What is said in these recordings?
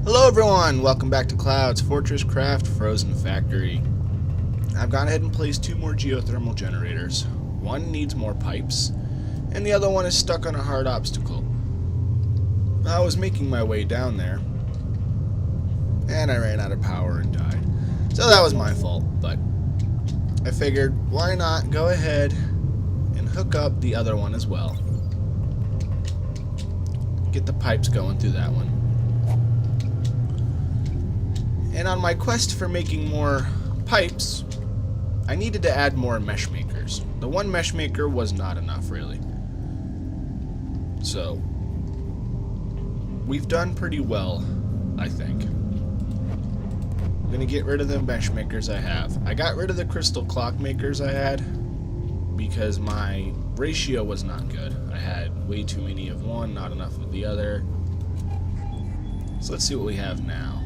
Hello everyone, welcome back to Cloud's Fortresscraft Frozen Factory. I've gone ahead and placed 2 more geothermal generators. One needs more pipes, and the other one is stuck on a hard obstacle. I was making my way down there, and I ran out of power and died. So that was my fault, but I figured, why not go ahead and hook up the other one as well. Get the pipes going through that one. And on my quest for making more pipes, I needed to add more mesh makers. The one mesh maker was not enough, really. So, we've done pretty well, I think. I'm going to get rid of the mesh makers I have. I got rid of the crystal clock makers I had because my ratio was not good. I had way too many of one, not enough of the other. So let's see what we have now.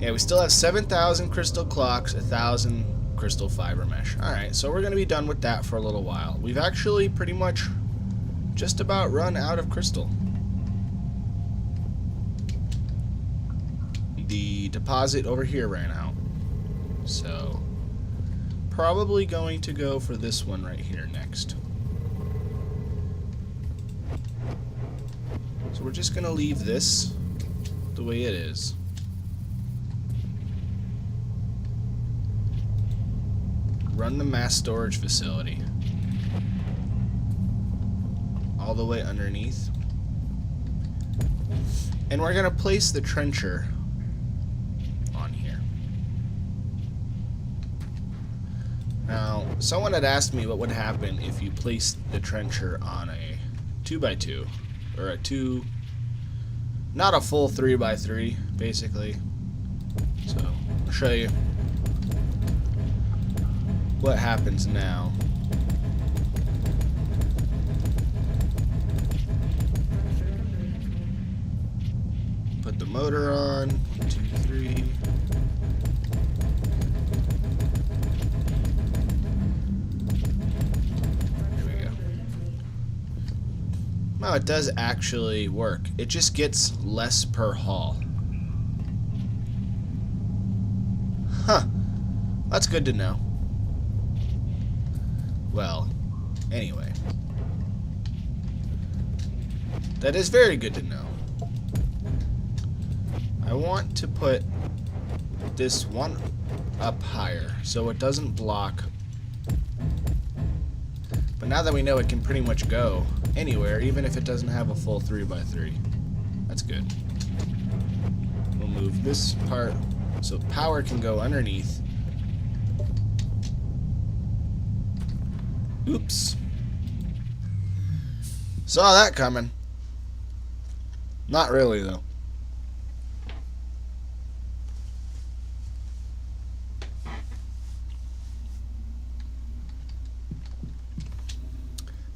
Yeah, we still have 7,000 crystal clocks, 1,000 crystal fiber mesh. Alright, so we're going to be done with that for a little while. We've actually pretty much just about run out of crystal. The deposit over here ran out. So, probably going to go for this one right here next. So we're just going to leave this the way it is. Run the mass storage facility all the way underneath, and we're gonna place the trencher on here. Now, someone had asked me what would happen if you placed the trencher on a 2x2 or a 2, not a full 3x3, basically. So I'll show you what happens now. Put the motor on. 1, 2, 3. There we go. Well, it does actually work. It just gets less per haul. Huh. That's good to know. Well, anyway. That is very good to know. I want to put this one up higher so it doesn't block. But now that we know it can pretty much go anywhere, even if it doesn't have a full 3x3. That's good. We'll move this part so power can go underneath. Oops. Saw that coming. Not really, though.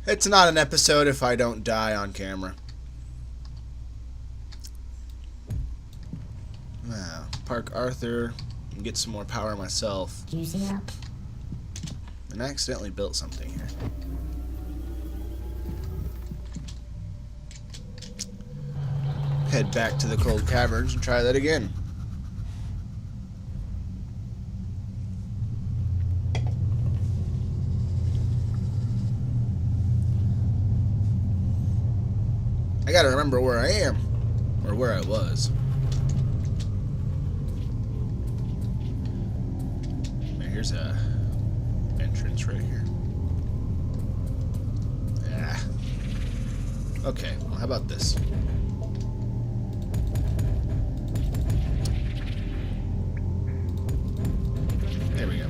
It's not an episode if I don't die on camera. Wow. Park Arthur and get some more power myself. Juicing up. And I accidentally built something here. Head back to the cold caverns and try that again. I gotta remember where I am, or where I was. Here's a entrance right here. Yeah. Okay, well, how about this? There we go.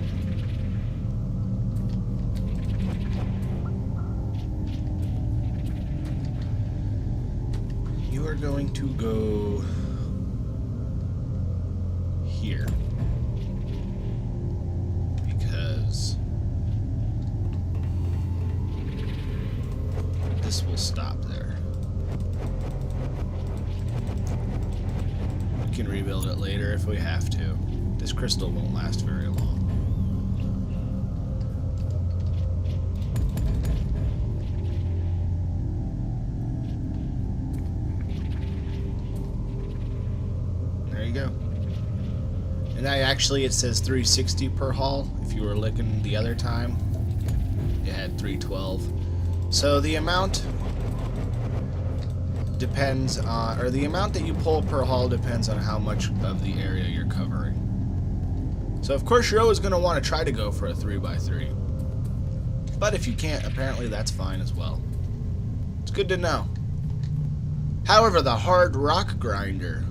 You are going to go here. This will stop there. We can rebuild it later if we have to. This crystal won't last very long. you go. And actually it says 360 per haul. If you were looking the other time, it had 312. So the amount depends on, or the amount that you pull per haul depends on how much of the area you're covering. So of course you're always going to want to try to go for a 3x3. But if you can't, apparently that's fine as well. It's good to know. However, the hard rock grinder,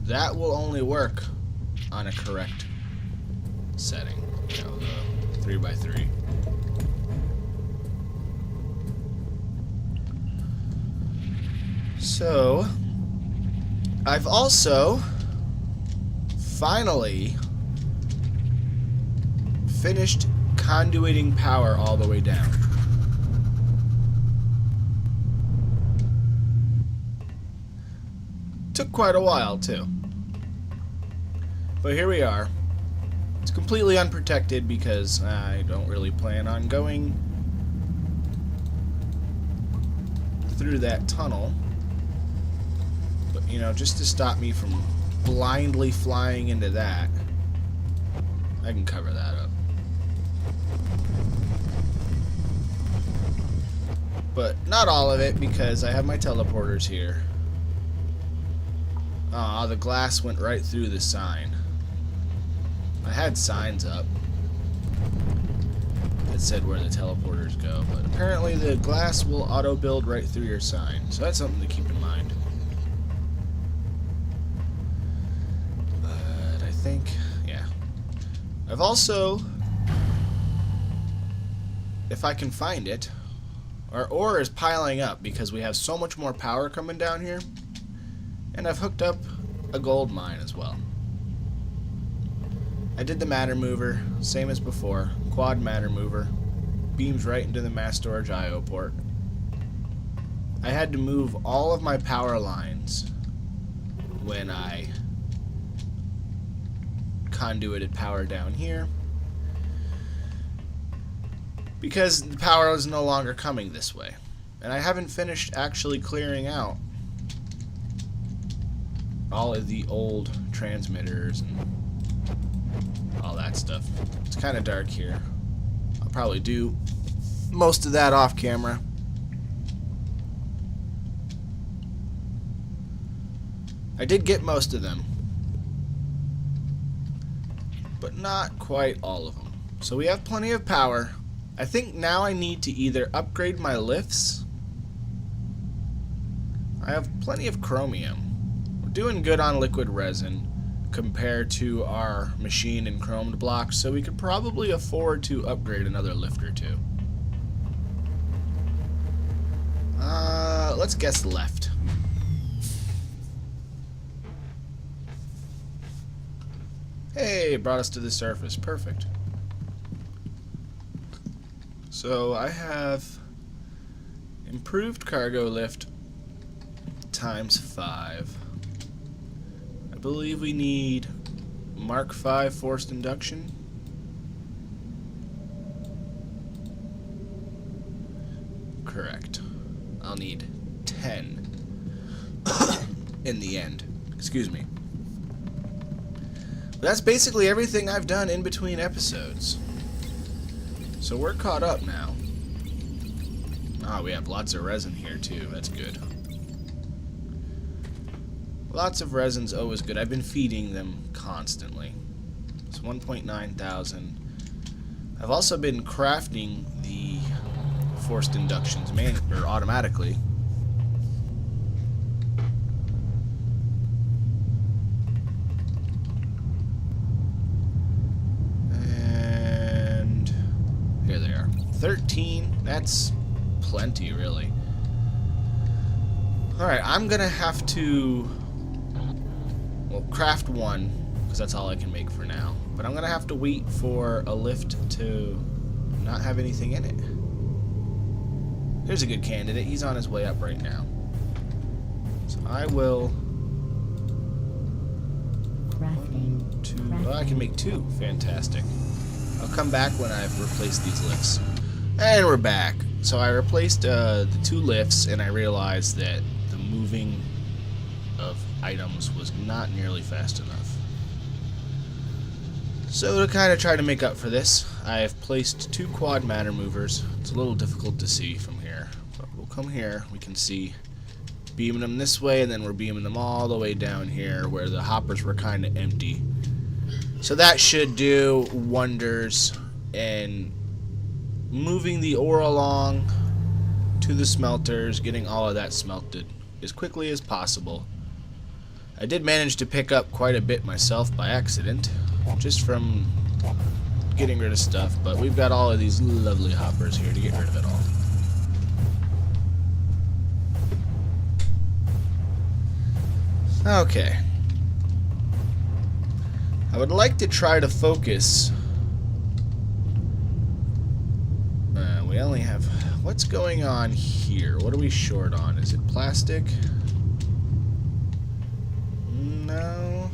that will only work on a correct setting. You know, the 3x3. So, I've also finally finished conduiting power all the way down. Took quite a while too. But here we are. It's completely unprotected because I don't really plan on going through that tunnel. But, you know, just to stop me from blindly flying into that, I can cover that up. But not all of it, because I have my teleporters here. Aw, the glass went right through the sign. I had signs up that said where the teleporters go, but apparently the glass will auto-build right through your sign, so that's something to keep in mind. But I think, yeah. I've also, if I can find it, our ore is piling up because we have so much more power coming down here, and I've hooked up a gold mine as well. I did the matter mover, same as before, quad matter mover, beams right into the mass storage IO port. I had to move all of my power lines when I conduited power down here, because the power is no longer coming this way. And I haven't finished actually clearing out all of the old transmitters and all that stuff. It's kind of dark here. I'll probably do most of that off camera. I did get most of them, but not quite all of them. So we have plenty of power. I think now I need to either upgrade my lifts. I have plenty of chromium. We're doing good on liquid resin compared to our machine and chromed blocks, so we could probably afford to upgrade another lift or two. Let's guess left. Hey, brought us to the surface. Perfect. So I have improved cargo lift times 5. I believe we need Mark 5 forced induction. Correct. I'll need 10 in the end. Excuse me. But that's basically everything I've done in between episodes. So we're caught up now. Ah, we have lots of resin here too. That's good. Lots of resin's always good. I've been feeding them constantly. It's 1.9 thousand. I've also been crafting the forced inductions or automatically. And here they are. 13. That's plenty, really. Alright, I'm gonna have to, well, craft one, because that's all I can make for now. But I'm gonna have to wait for a lift to not have anything in it. Here's a good candidate. He's on his way up right now. So I will... One, two... Oh, I can make 2. Fantastic. I'll come back when I've replaced these lifts. And we're back. So I replaced the 2 lifts, and I realized that the moving of items was not nearly fast enough. So to kind of try to make up for this, I have placed 2 quad matter movers. It's a little difficult to see from here, but we'll come here. We can see beaming them this way, and then we're beaming them all the way down here where the hoppers were kind of empty. So that should do wonders in moving the ore along to the smelters, getting all of that smelted as quickly as possible. I did manage to pick up quite a bit myself by accident, just from getting rid of stuff, but we've got all of these lovely hoppers here to get rid of it all. Okay. I would like to try to focus. We only have... What's going on here? What are we short on? Is it plastic? No.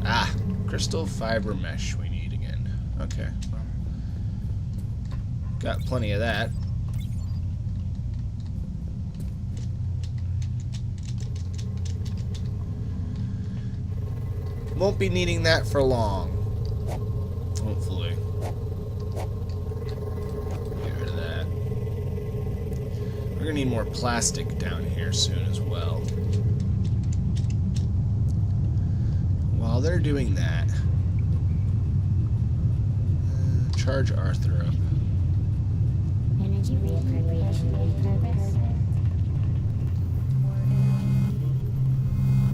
Ah, crystal fiber mesh we need again. Okay. Well, got plenty of that. Won't be needing that for long. Hopefully. Get rid of that. We're gonna need more plastic down here soon as well. While they're doing that, charge Arthur up. Energy reappropriation in progress.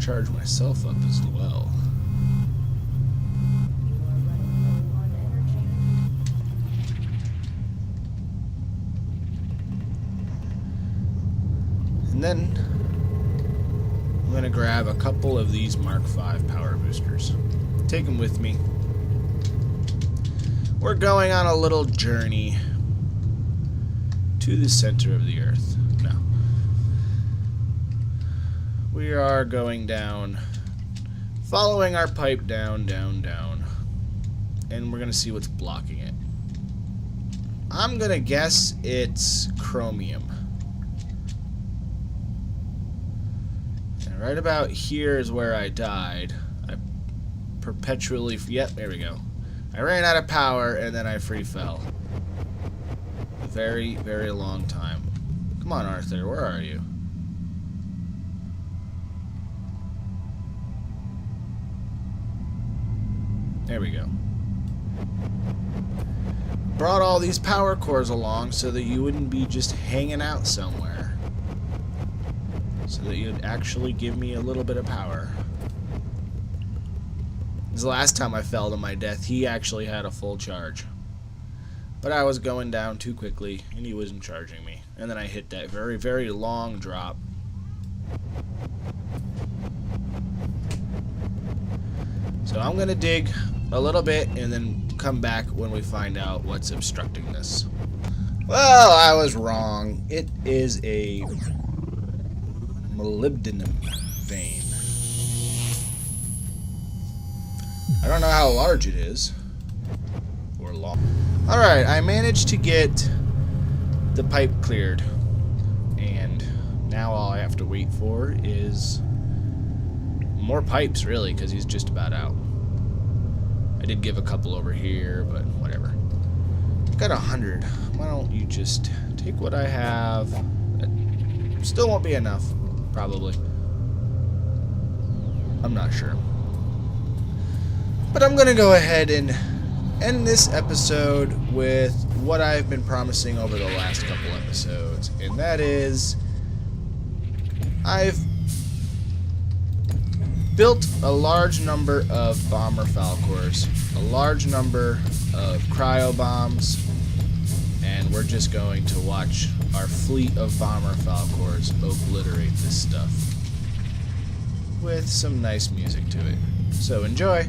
Charge myself up as well. And then I'm going to grab a couple of these Mark V power boosters. Take them with me. We're going on a little journey to the center of the Earth. No. We are going down, following our pipe down, down, down. And we're going to see what's blocking it. I'm going to guess it's chromium. Right about here is where I died. I perpetually... Yep, there we go. I ran out of power, and then I free fell. A very, very long time. Come on, Arthur, where are you? There we go. Brought all these power cores along so that you wouldn't be just hanging out somewhere. So that you'd actually give me a little bit of power. This is the last time I fell to my death. He actually had a full charge. But I was going down too quickly, and he wasn't charging me. And then I hit that very, very long drop. So I'm going to dig a little bit and then come back when we find out what's obstructing this. Well, I was wrong. It is a molybdenum vein. I don't know how large it is. Or long. Alright, I managed to get the pipe cleared. And now all I have to wait for is more pipes, really, because he's just about out. I did give a couple over here, but whatever. I've got 100. Why don't you just take what I have? That still won't be enough. Probably. I'm not sure. But I'm going to go ahead and end this episode with what I've been promising over the last couple episodes. And that is, I've built a large number of bomber Falcors, a large number of cryo bombs, and we're just going to watch our fleet of bomber Falcors obliterate this stuff with some nice music to it. So enjoy!